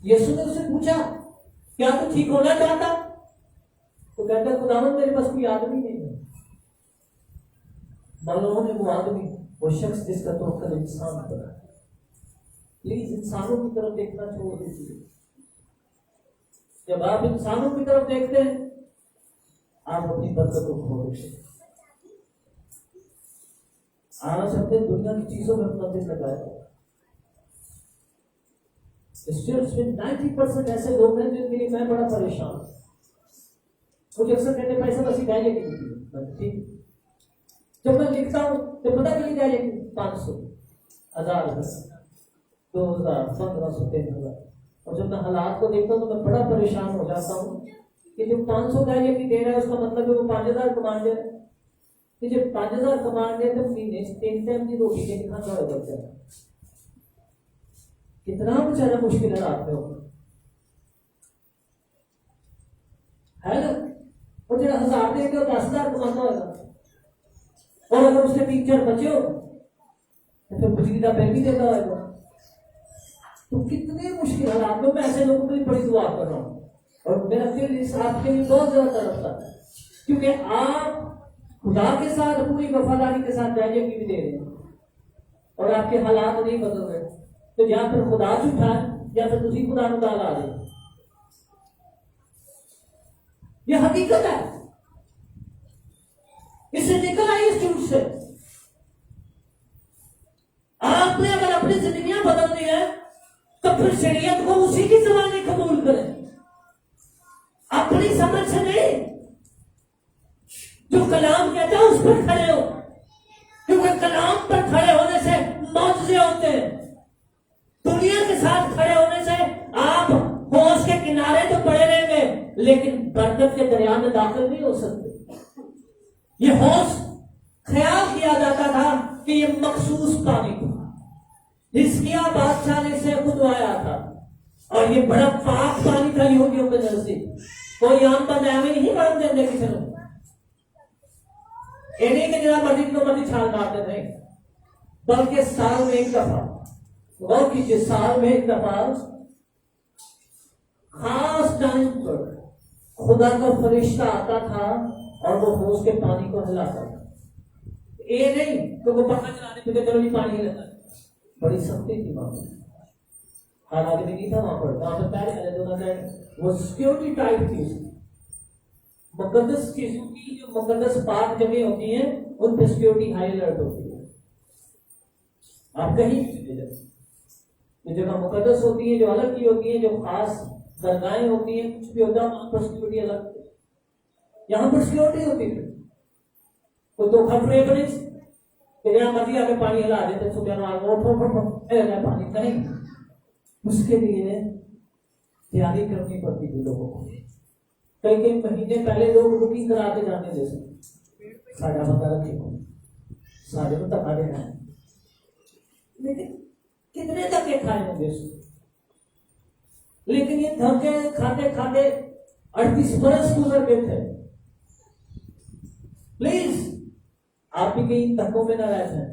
यीशु ने उससे पूछा क्या तू ठीक होना चाहता? तो कहता है खुदावंद मेरे पास कोई आदमी नहीं है। मौलवी ने वो आदमी, वो शख्स जिसका तवक्कुल इंसान पर है। प्लीज इंसानों की तरफ देखना छोड़ दीजिए। जब आप इंसानों की तरफ देखते हैं आप अपनी बरकत को खो देते हैं। आज अपने दुनिया की चीजों में अपना दिल लगाया। स्टेट्स में 90% ऐसे लोग हैं जिनके लिए मैं बड़ा परेशान हूं। कुछ अक्सर कहते पैसा बस जाएगी ठीक, जब मैं लिखता हूं तो पता नहीं जाएगी 500, 1000, 2000, 1500, 3000, और जब मैं हालात को देखता हूं तो मैं बड़ा परेशान हो जाता हूं कि जो 500 गाय की दे रहा है उसका मतलब है वो 5000 कमान दे। कि जब 5000 कमान दे तो महीने 3 टाइम की रोटी के खाना होगा बच्चा, कितना बेचारा मुश्किल है आपको है ना। और जो 1000 देंगे वो 10,000 कमाता होगा, और अगर उसके 3-4 बचे हो तो फिर बिजली का बिल भी देता होगा। तो कितने मुश्किल हालात में मैं ऐसे लोगों के लिए बड़ी दुआ कर रहा हूँ, और मेरा दिल इस आपके लिए बहुत ज्यादा तड़पता है, क्योंकि आप खुदा के साथ पूरी वफादारी के साथ जाइए भी दे रहे हैं और आपके हालात नहीं बदल रहे, तो या फिर खुदा झूठा है या फिर तुझी खुदा को डाल आ रहे। यह हकीकत है, इससे निकल आई इस झूठ से। आपने अगर अपनी जिंदगियां बदलनी है तो फिर शरीयत को उसी की ज़बानी कबूल करें, अपनी समझ से नहीं। जो कलाम कहता है उस पर खड़े हो, क्योंकि कलाम पर खड़े होने से मौजूदे होते हैं। दुनिया के साथ खड़े होने से आप होश के किनारे तो पड़े रहेंगे लेकिन बरकत के दरिया में दाखिल नहीं हो सकते। ये होश ख्याल किया जाता था कि ये मखसूस पानी था, हिजकिय्याह बादशाह ने इसे खुदवाया था, और ये बड़ा पाक पानी था यहूदियों के नजदीक। कोई आम बंदा में नहीं बढ़ देंगे किसी ने, नहीं कि जरा मर्जी को मर्जी छाल मारते नहीं, बल्कि साल में एक दफा, गौर कीजिए, साल में एक दफा खास टाइम पर खुदा का फरिश्ता आता था और वो होश के पानी को हिलाता था। ये नहीं तो वो पक्का चलाने पे चलो भी पानी हिलाता, बड़ी सख्ती थी वहां पर। हालांकि नहीं था वहां पर पहले वो सिक्योरिटी टाइप थी। मुकद्दस चीजों की जो मुकद्दस पाक जगह होती हैं उन पर सिक्योरिटी हाई अलर्ट होती है। आप कहीं जो जगह मुकद्दस होती है, जो अलग की होती है, जो खास दरगाहें होती हैं, कुछ भी होता है वहां पर सिक्योरिटी अलग। यहाँ पर सिक्योरिटी होती है, कोई तो खतरे पर जहाँ मर्जी आके पानी हिला देते सुबह पानी नहीं। उसके लिए तैयारी करनी पड़ती थी लोगों को। कई महीने पहले लोग बुकिंग करा के जाने दे साढ़ा पता रखे साढ़े को धक्का देना है, लेकिन कितने धक्के खाए होंगे। लेकिन ये धक्के खाते खाते 38 बरस गुजर गए थे। प्लीज आप भी कहीं धक्कों में न रह जाए,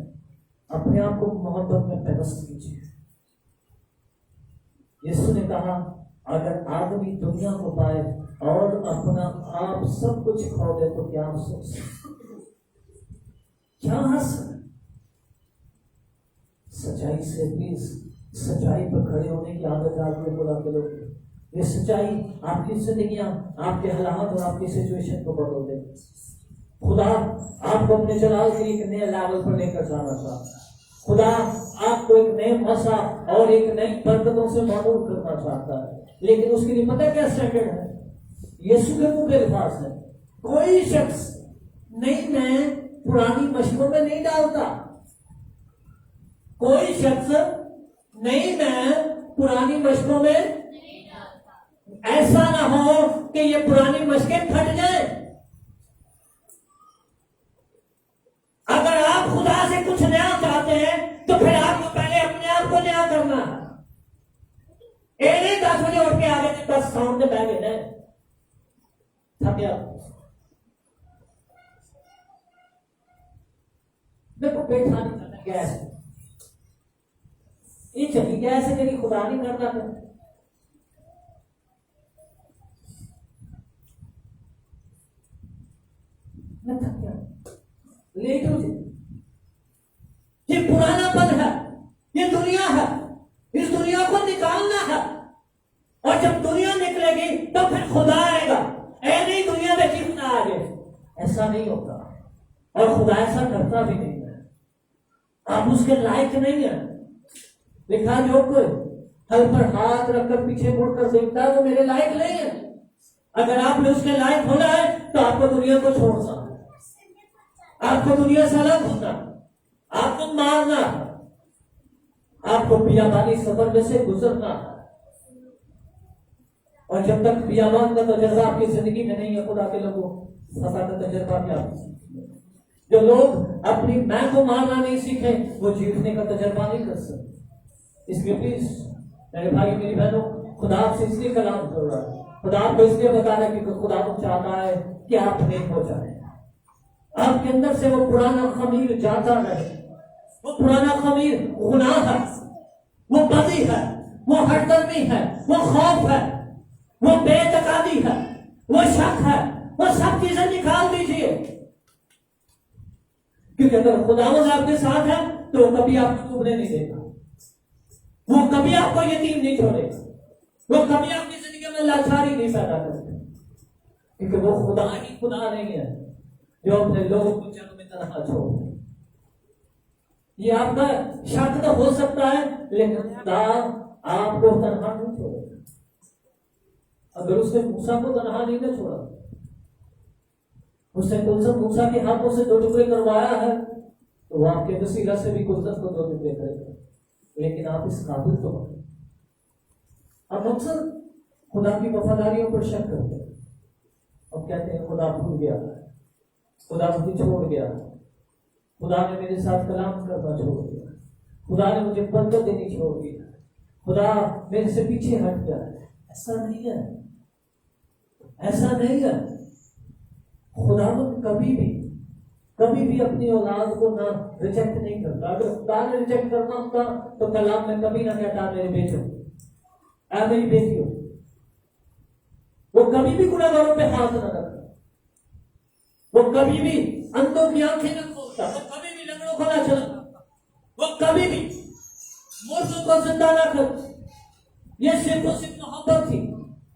अपने आप को मोहब्बत में पेवस्त कीजिए। यीशु ने कहा अगर आदमी दुनिया को पाए और अपना आप सब कुछ खो दे तो क्या अफसोस, क्या हासिल। सच्चाई से प्लीज सच्चाई पर खड़े होने की आदत आपको खुदा के लोग। ये सच्चाई आपकी जिंदगियां, आपके हालात और आपकी सिचुएशन को बदल दे। खुदा आपको अपने जलाल के एक नए लेवल पर लेकर जाना चाहता है। खुदा आपको एक नए मसा और एक नई बरकतों से मामूर करना चाहता है, लेकिन उसके लिए पता क्या स्टैंडर्ड है? यीशु के मुंह के अल्फाज है, कोई शख्स नई नए पुरानी मशकों में नहीं डालता। कोई शख्स नई नए पुरानी मशकों में ऐसा ना हो कि ये पुरानी मशकें फट जाए। अगर आप खुदा से कुछ नया चाहते हैं तो फिर आपको पहले अपने आप को नया करना है। एक 10 बजे उठ के आगे बस सामने बैठ गए थक गया। देखो बैठा नहीं करना गैस ये चली गैस है मेरी खुदा नहीं करता था। मैं थक गया लेट हो जाए। ये पुराना पद है, ये दुनिया है, इस दुनिया को निकालना है और जब दुनिया निकलेगी तो फिर खुदा आएगा। ऐ नहीं दुनिया में कितना आ गए, ऐसा नहीं होता और खुदा ऐसा करता भी नहीं है। आप उसके लायक नहीं है। लिखा जो कोई हल पर हाथ रखकर पीछे मुड़कर देखता है वो मेरे लायक नहीं है। अगर आपने उसके लायक होना है तो आपको दुनिया को छोड़ना, आपको दुनिया से अलग होना, आपको मारना, आपको बियाबानी सफर में से गुजरना है। और जब तक बियाबान का तजर्बा आपकी जिंदगी में नहीं है, खुदा के लोगों सफर का तजर्बा क्या? जो लोग अपनी मैं को मारना नहीं सीखे वो जीतने का तजर्बा नहीं कर सकते। इसलिए प्लीज मेरे भाई मेरी बहनों, खुदा आपसे इसलिए कलाम कर रहा है, खुदा आपको इसलिए बता रहा है कि खुदा को चाहता है कि आप नेक हो जाए, आपके अंदर से वो पुराना खमीर जाता रहे। वो पुराना खमीर गुनाह है, वो बदी है, वो हरदर्मी है, वो खौफ है, वो बेतकादी है, वो शक है, वो सब चीजें निकाल दीजिए। क्योंकि अगर खुदावंद आपके साथ है तो वो कभी आपको डूबने नहीं देगा, वो कभी आपको यतीम नहीं छोड़ेगा, वो कभी आपकी जिंदगी में लाचारी नहीं पैदा करेगा। क्योंकि वो खुदा ही खुदा नहीं है जो अपने लोगों को जन्म में तनहा छोड़। ये आपका शक तो हो सकता है लेकिन खुदा आपको तनहा नहीं छोड़ेगा। अगर उसने मूसा को तनहा नहीं ना छोड़ा, उसने कुलसन मूसा के हाथों से 2 टुकड़े करवाया है तो वो आपके वसीला से भी कुलसन को 2 टुकड़े करेगा। लेकिन आप इस काबिल तो बने। अब अक्सर खुदा की वफादारियों पर शक करते हैं, अब कहते हैं खुदा भूल गया, खुदा मुझे छोड़ गया, खुदा ने मेरे साथ कलाम करना छोड़ दिया, खुदा ने मुझे बरकत देनी छोड़ दिया, खुदा मेरे से पीछे हट गया। ऐसा नहीं है, ऐसा नहीं है। खुदा कभी भी अपनी औलाद को ना रिजेक्ट नहीं करता। अगर खुदा ने रिजेक्ट करना होता तो कलाम में कभी ना कहता मेरे बेटे ऐ मेरी बेटी हो। वो कभी भी गुनाहगारों पे हाथ ना रखता, वो कभी भी अंधों की आंखें न खोलता, वो कभी भी लंगड़ों को ना चलाता, वो कभी भी मुर्दों को जिंदा ना करता। ये सिर्फ और सिर्फ मोहब्बत थी।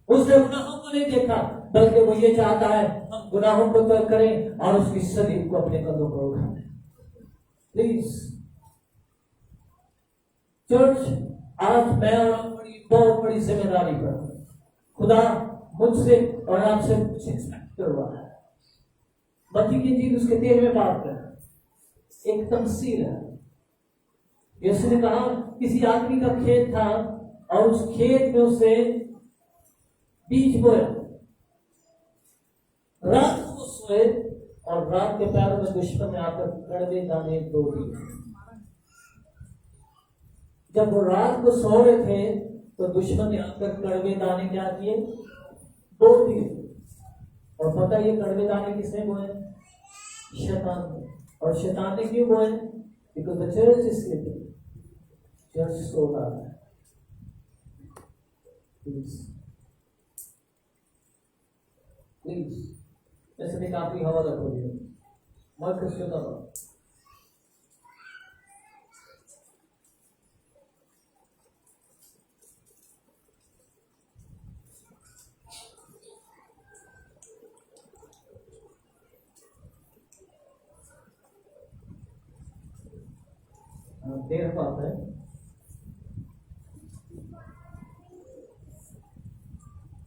उसने गुनाहों को नहीं देखा बल्कि वो ये चाहता है हम गुनाहों को तर्क करें और उसकी सलीब को अपने कदमों पर उठाएं। प्लीज चर्च, आज मैं और आप बहुत बड़ी जिम्मेदारी पर खुदा मुझसे और आपसे कुछ एक्सपेक्ट कर रहा है। मत्ती की इंजील उसके 13वें बाब पर एक तमसील है। यीशु ने कहा किसी आदमी का खेत था और उस खेत में उसे बीज बोया, रात को सोए और रात के पैरों में दुश्मन ने आकर कड़वे दाने दो दिए। जब वो रात को सो रहे थे तो दुश्मन ने आकर कड़वे दाने क्या किए? दो दिए। और पता ये कड़वे दाने किसने बोए? शैतान ने। और शैतान ने क्यों बोए? Because the church is sleeping, church सो रहा है। प्लीज ऐसे भी काफी हवा रखोगे मत खुशियों का देर पाता है।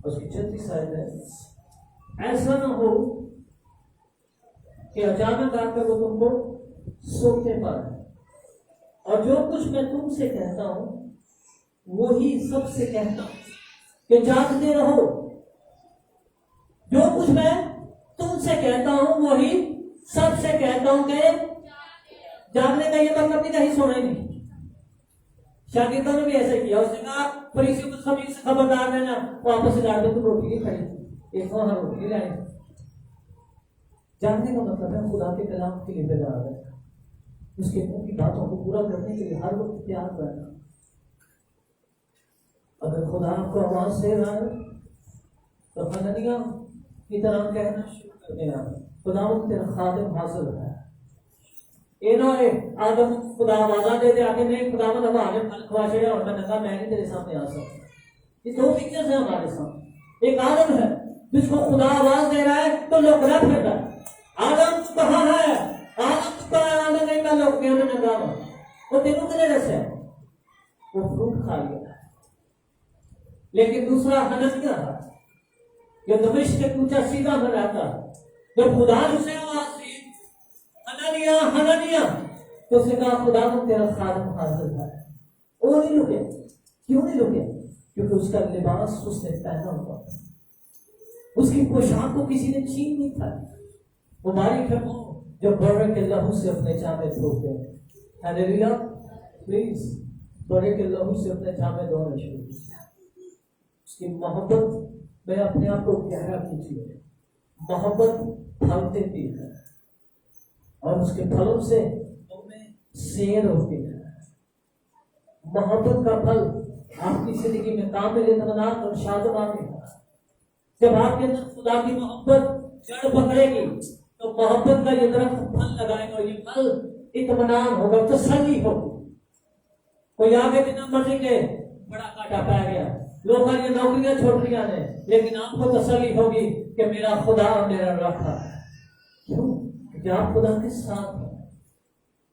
उसकी 36 शायद है। ऐसा ना हो कि अचानक आकर वो तुमको सोते पाए और जो कुछ मैं तुमसे कहता हूं वो ही सबसे कहता हूं कि जागते रहो, जो कुछ मैं तुमसे कहता हूं वही सबसे कहता हूं कि जागने का ये मतलब नहीं कहीं सोना ही नहीं। शागिर्दों ने भी ऐसा किया, उसने कहा फरीसियों को सभी से खबरदार रहना, वापस से गाड़ दो, तुम रोटी नहीं खाई, एक वहां रोटी नहीं लाए। जानने का मतलब है खुदा के कलाम के लिए तैयार है, उसके मुंह की बातों को पूरा करने के लिए हर वक्त तैयार रहना। अगर खुदा आपको आवाज दे रहा है तो हननिया की तरह कहना शुरू कर देना, खुदा तेरा खादिम हाजिर है। ये ना है आदम खुदा आवाजा दे दे आके नहीं खुदा में हवा ने फल खवा छेड़ा और मैं नंगा मैं नहीं तेरे सामने आ सकता। ये दो पिक्चर्स हैं हमारे सामने। एक आदम है जिसको खुदा आवाज दे रहा है तो लोग रह फिर रहा है, आदम कहाँ है, आदम कहाँ है, आदम नहीं मैं लोग कहने नंगा हूं, वो तेनों के लिए से वो फ्रूट खा लिया। लेकिन दूसरा हननिया है जो दमिश्क के ऊंचा सीधा में रहता है, जब खुदा उसे आवाज दी हननिया हननिया तो उसने कहा खुदा को तेरा खादिम हाजिर है। वो नहीं रुके, क्यों नहीं रुके? क्योंकि उसका लिबास उसने पहना हुआ था, उसकी पोशाक को किसी ने छीन नहीं था। मुबारक है वो जो बड़े के लहू से अपने जामे धोते हैं। हालेलुया, प्लीज बड़े के लहू से अपने जामे धोने शुरू। उसकी मोहब्बत में अपने आप को गहरा कीजिए। मोहब्बत फल देती है और उसके फलों से सेर होती है। मोहब्बत का फल आपकी जिंदगी में कामिल इत्मीनान और शादमानी है। जब आपके अंदर खुदा की मोहब्बत जड़ पकड़ेगी तो मोहब्बत का ये दरख्त फल लगाएगा और ये फल इत्मीनान होगा, तसल्ली होगी। कोई आगे बिना मर्जी के बड़ा काटा पाया गया, लोग ये नौकरियां छोड़ लिया ने, लेकिन आपको तसल्ली होगी कि मेरा खुदा और मेरा रखा है। क्यों? कि आप खुदा के साथ हैं।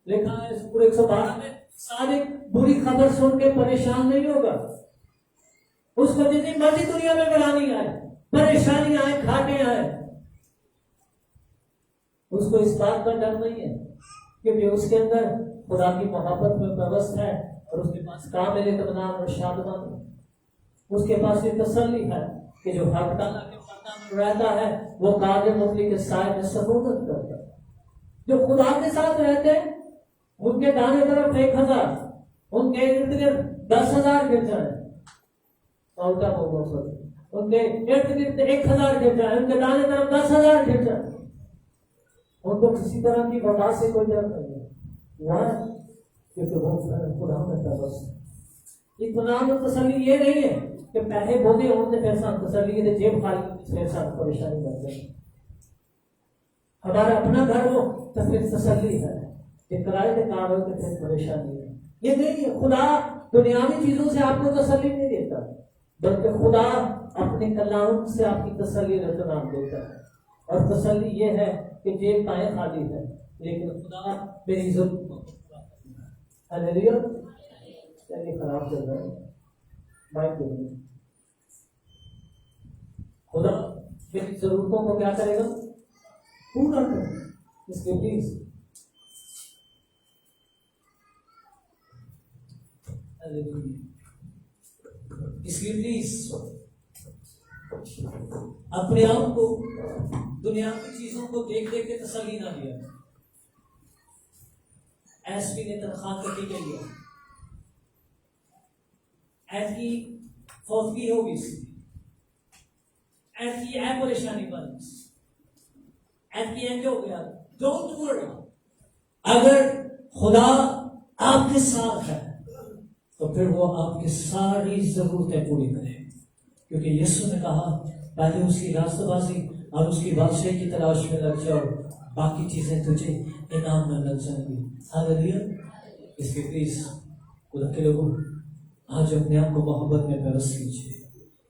लिखा है इस पूरे 112 में सारी बुरी खबर सुन के परेशान नहीं होगा। उसको जितनी मर्जी दुनिया में बुरानी आए, परेशानी आए, घाटे आए, उसको इस बात का डर नहीं है क्योंकि उसके अंदर खुदा की मोहब्बत में व्यवस्था है और उसके पास कामिल इत्मीनान और शादमानी। उसके पास ये तसल्ली है कि जो हक ताला के पर्दा में रहता है वो कादिर मुतली के साए में सबूत करता है। जो खुदा के साथ रहते हैं उनके दाने तरफ 1000, उनके इर्द गिर्द 10,000 गिर जाए, उनके इर्द गिर्द 1000 गिर जाए, उनके दाने तरफ 10,000 गिर जाए, उनको किसी तरह की वबा से कोई डर नहीं है। वह क्योंकि वो खुदा में तबस इत्मीनान और तसल्ली ये नहीं है कि पैसे बोले होने पैसा तसल्ली है, जेब खाली फिर साथ परेशानी कर जाए। हमारा अपना घर हो तो फिर तसल्ली है, ये किराए के कार हो तो फिर परेशानी है। ये नहीं है, खुदा दुनियावी चीजों से आपको तसल्ली नहीं देता, बल्कि खुदा अपने कलाम से आपकी तसल्ली रतनाम देता है। और तसल्ली ये है कि जेब पाए खाली है लेकिन खुदा मेरी जरूरत को पूरा करता है। हालेलुया, चलिए खराब चल रहा है माइक देंगे। खुदा मेरी जरूरतों को क्या करेगा? पूरा करेगा। इसलिए प्लीज अपने आप को दुनिया की चीजों को देख देख के तसल्ली ना दिया। एसपी ने तनख्वाह कटी गई है, ऐसी फौजगी होगी, ऐसी है परेशानी बन, ऐसी एंड हो गया। डोंट वरी, अगर खुदा आपके साथ है तो फिर वो आपकी सारी जरूरतें पूरी करे, क्योंकि यीशु ने कहा पहले उसकी रास्तबाजी और उसकी बादशाही की तलाश में लग जाओ, बाकी चीजें तुझे इनाम में लग जाएंगी। हालेलुया। इसके प्लीज खुदा के लोगों आज अपने आप को मोहब्बत में व्यवस्थित कीजिए।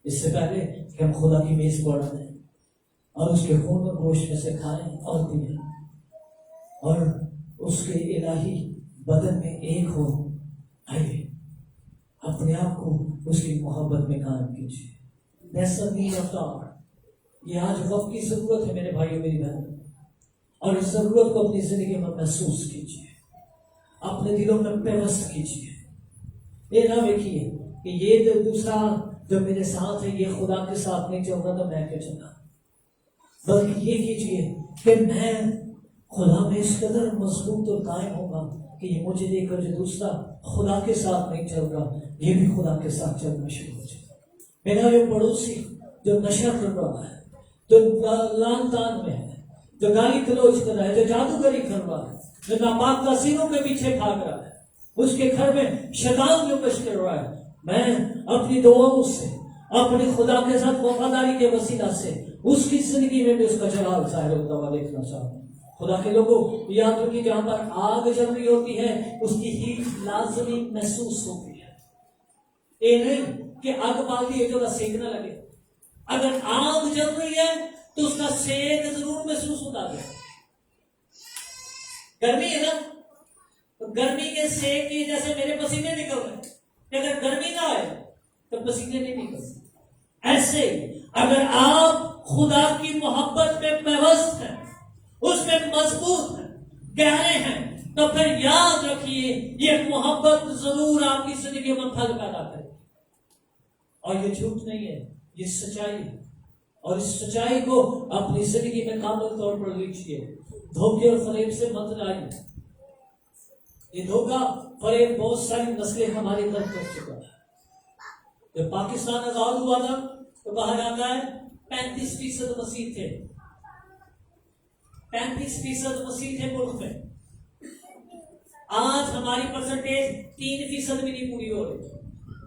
इससे पहले कि हम खुदा की मेज पर आए और उसके खून और गोश्त में से खाएं और पिए और उसके इलाही बदन में एक हो, आइए अपने आप को उसकी मोहब्बत में कायम कीजिए। ये आज वक्त की जरूरत है मेरे भाइयों मेरी बहन, और इस जरूरत को अपनी जिंदगी में महसूस कीजिए, अपने दिलों में व्यवस्था कीजिए। ये ना देखिए कि ये दूसरा जो मेरे साथ है ये खुदा के साथ नहीं चल रहा तो मैं क्या चला, बल्कि ये कीजिए कि मैं खुदा में इस कदर मजबूत और कायम होगा कि ये मुझे देखकर जो दूसरा खुदा के साथ नहीं चल रहा ये भी खुदा के साथ चलना शुरू हो जाए। मेरा जो पड़ोसी जो नशा कर रहा है, जो लान तान में है, जो गाली गलौज कर रहा है, जो जादूगरी कर रहा है, जो नापाक तस्वीरों के पीछे भाग रहा है, उसके घर में शैतान जो कश कर रहा है, मैं अपनी दुआओं से, अपने खुदा के साथ वफादारी के वसीला से उसकी जिंदगी में भी उसका जलाल जाहिर होता हुआ देखना चाहता हूं। खुदा के लोगों, याद रखिए जहां पर आग जल रही होती है उसकी हीट लाजमी महसूस होती है। ये नहीं कि आग बाल दी तो सेक ना लगे। अगर आग जल रही है तो उसका सेक जरूर महसूस होता है। गर्मी है ना, तो गर्मी के सेक की जैसे मेरे पसीने निकल रहे, अगर गर्मी ना आए तो पसीने नहीं निकलते। ऐसे अगर आप खुदा की मोहब्बत में व्यवस्थ हैं, उसमें मजबूत है, गहरे हैं, तो फिर याद रखिए ये मोहब्बत जरूर आपकी जिंदगी में फल पैदा करे। और ये झूठ नहीं है, ये सच्चाई है। और इस सच्चाई को अपनी जिंदगी में कामल तौर पर लीजिए। धोखे और फरेब से मत लाइए। ये धोखा फरेब बहुत सारी नस्लें हमारी तरफ कर चुका है। जब पाकिस्तान आजाद हुआ था तो कहा जाता है 35% मसीह थे, 35% मसीह थे मुल्क में। आज हमारी परसेंटेज 3% भी नहीं पूरी हो रही।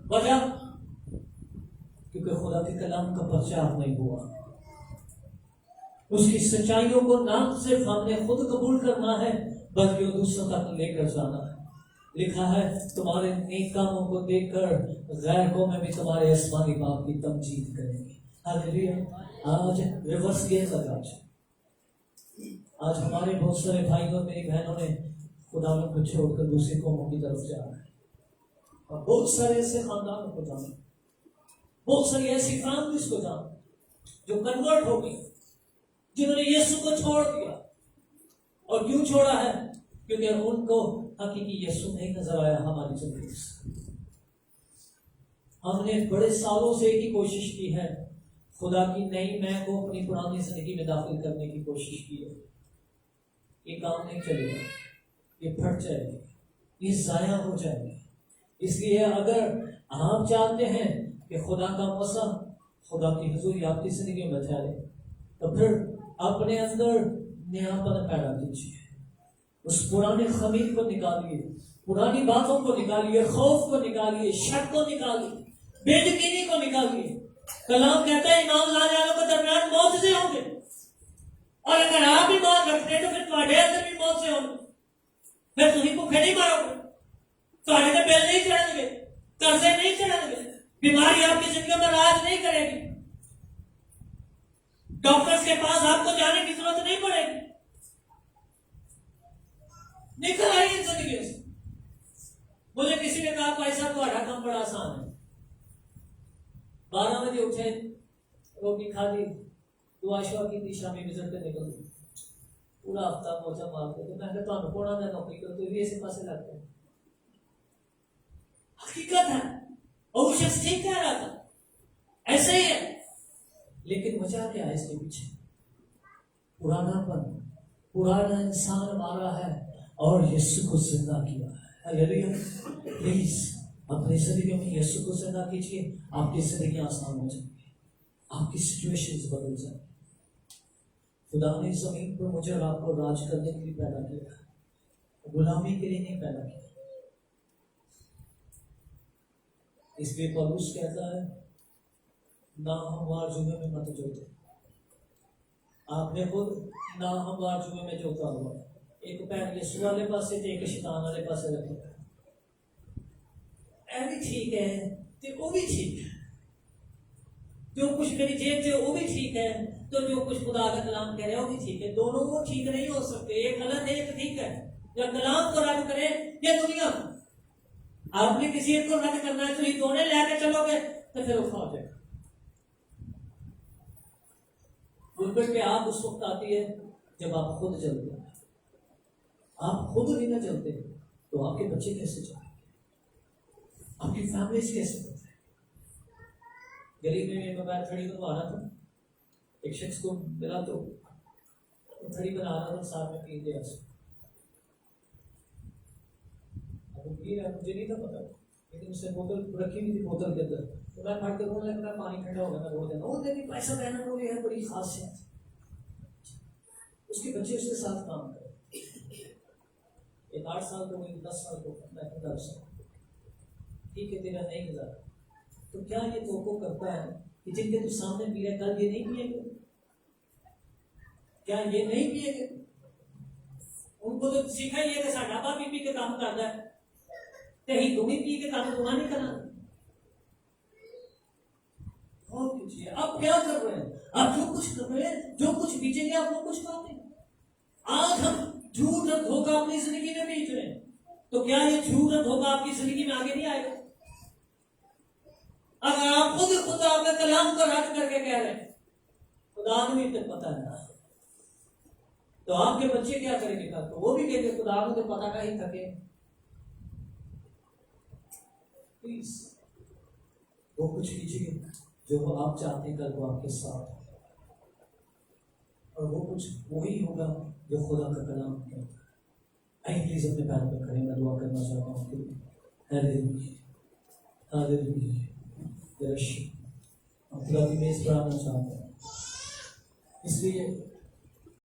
वजह क्योंकि खुदा के कलाम का प्रचार नहीं हुआ। उसकी सच्चाइयों को ना सिर्फ हमने खुद कबूल करना है बल्कि दूसरों तक लेकर जाना है। लिखा है तुम्हारे नेक कामों को देखकर गैर कौमें भी तुम्हारे आसमानी बाप की तमजीद करेंगे। हालेलुया। आज रिवर्स गेयर लगा। आज हमारे बहुत सारे भाइयों और मेरी बहनों ने खुदा को छोड़कर दूसरी कौमों की तरफ जा रहे हैं। और बहुत सारे ऐसे खानदानों को जाना, बहुत सारी ऐसी फैमिलीज को जाना जो कन्वर्ट हो गई, जिन्होंने यीशु को छोड़ दिया। और क्यों छोड़ा है? क्योंकि उनको हकीकी यीशु नहीं नजर आया हमारी जिंदगी से। हमने बड़े सालों से एक ही कोशिश की है, खुदा की नई मैं को अपनी पुरानी जिंदगी में दाखिल करने की कोशिश की है। ये काम नहीं चलेगा, ये फट जाएगी, ये जाया हो जाएगी। इसलिए अगर आप चाहते हैं कि खुदा का मौसम, खुदा की हुजूरी आपकी जिंदगी में ठहरे, तो फिर अपने अंदर नयापन पैदा कीजिए। उस पुराने खमीर को निकालिए, पुरानी बातों को निकालिए, खौफ को निकालिए, शक को निकालिए, बेयकीनी को निकालिए। कलाम कहता है ईमान लाने वालों के दरमियान मौत से होंगे, और अगर आप ईमान रखते हैं तो फिर तुम्हारे अंदर भी मौत से होंगे। फिर तुम्हें भूखे नहीं मारोगे, तुम्हारे पे बिल नहीं चढ़ेंगे, कर्जे नहीं चढ़ेंगे, बीमारी आपकी जिंदगी में राज नहीं करेगी, डॉक्टर्स के पास आपको जाने की जरूरत नहीं पड़ेगी। निकल आइए जिंदगी से। मुझे किसी ने कहा भाई साहब तुम्हारा काम बड़ा आसान है, 12 बजे उठे, रोटी खा ली, दुआ शुआ की दिशा में गुजर कर निकल गई, पूरा हफ्ता मौजा मारते। तो मैंने तो पौना दिन नौकरी करते हुए ऐसे पासे लगते हैं। हकीकत है, और वो शख्स ठीक कह रहा था, ऐसे ही है। लेकिन वजह क्या है इसके पीछे? पुरानापन, पुराना इंसान मारा है और यीशु को जिंदा किया है। हालेलुया। प्लीज अपनी जिंदगी में यीशु को जिंदा कीजिए, आपकी जिंदगी आसान हो जाएगी, आपकी सिचुएशंस बदल जाएंगी। खुदा ने जमीन पर मुझे और आपको राज करने के लिए पैदा किया, गुलामी के लिए नहीं पैदा किया। इसलिए पौलुस कहता है ना हमवार जुमे में मत जोते। आपने खुद ना हमवार जुमे में जोता हुआ, एक पैर यीशु वाले पासे थे, एक शैतान वाले पासे रखे। ऐ भी ठीक है तो वो भी ठीक है, जो कुछ मेरी जेब से वो भी ठीक है, तो जो कुछ खुदा का कलाम कह रहे हो भी ठीक है। दोनों वो ठीक नहीं हो सकते, एक गलत है एक ठीक है। जब कलाम को रद्द करे ये दुनिया, आपने किसी एक को रद्द करना है तो ये दोनों लेकर चलोगे तो फिर उठा हो जाएगा। गुलबर्ग पे आग उस वक्त आती है जब आप खुद जलते हैं। आप खुद भी ना जलते तो आपके बच्चे कैसे चलेंगे, आपकी फैमिली कैसे चलेंगे? गली में मैं खड़ी बनवा रहा था, एक शख्स को मिला तो खड़ी बना रहा था, साथ में पी दिया उसने। अब पी रहा, मुझे नहीं था पता, लेकिन उसने बोतल रखी हुई थी बोतल के अंदर, तो मैं फट के बोलने लगा पानी ठंडा हो गया, मैं बोल देना वो देखिए पैसा बहना हो गया है, बड़ी खास है। उसके बच्चे उसके साथ काम कर, एक 8 साल को, कोई 10 साल को, मैं 15 साल, ठीक है तेरा नहीं गुजारा, तो क्या ये तो करता है कि जिनके तू सामने पी रहा, कल ये नहीं पिएंगे, क्या ये नहीं पिएंगे? उनको तो सीखा ही है कि साडा बाप पी के काम करता है, ते ही तू भी पी के काम तुम्हारा नहीं करना। और कुछ है, आप क्या कर रहे हैं? आप जो कुछ कर रहे हैं, जो कुछ बीतेंगे आप वो कुछ पाते हैं। आज हम झूठ और धोखा अपनी जिंदगी में बीत रहे हैं, तो क्या ये झूठ और धोखा आपकी जिंदगी में आगे नहीं आएगा? अगर आप खुद आपने कलाम को रद्द करके कह रहे हैं खुदा ने भी पता है, तो आपके बच्चे क्या करेंगे कल? तो वो भी कहेंगे खुदा को तो पता का ही थके। प्लीज वो कुछ कीजिए जो आप चाहते हैं कल को आपके साथ, और वो कुछ वही होगा जो खुदा का कलाम है। आइए प्लीज अपने पैर पर खड़े, मैं दुआ करना चाहता हूँ आपके लिए। हालेलुया हालेलुया, खुदा की मेज पर आना चाहता हूँ, इसलिए